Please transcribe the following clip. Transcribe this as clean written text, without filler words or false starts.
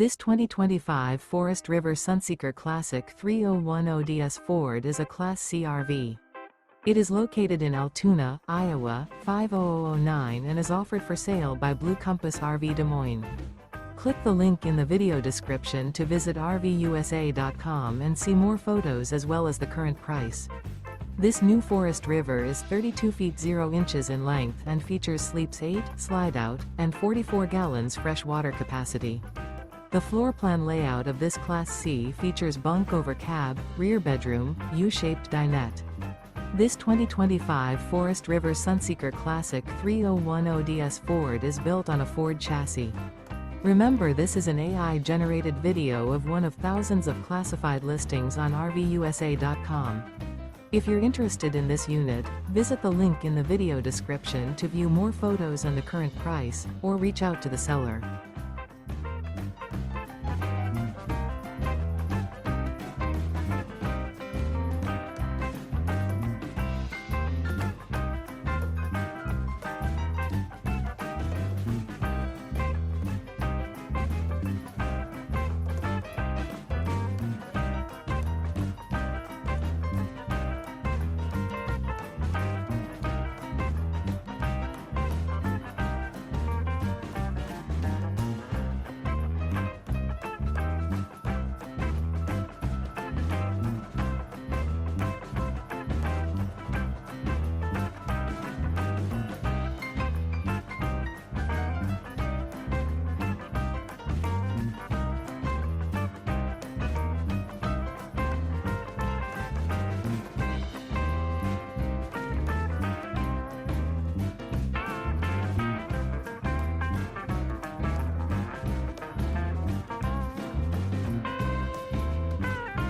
This 2025 Forest River Sunseeker Classic 3010DS Ford is a Class C RV. It is located in Altoona, Iowa, 50009 and is offered for sale by Blue Compass RV Des Moines. Click the link in the video description to visit RVUSA.com and see more photos as well as the current price. This new Forest River is 32 feet 0 inches in length and features sleeps 8, slide-out, and 44 gallons fresh water capacity. The floor plan layout of this Class C features bunk over cab, rear bedroom, U-shaped dinette. This 2025 Forest River Sunseeker Classic 3010DS Ford is built on a Ford chassis. Remember, this is an AI-generated video of one of thousands of classified listings on RVUSA.com. If you're interested in this unit, visit the link in the video description to view more photos and the current price, or reach out to the seller.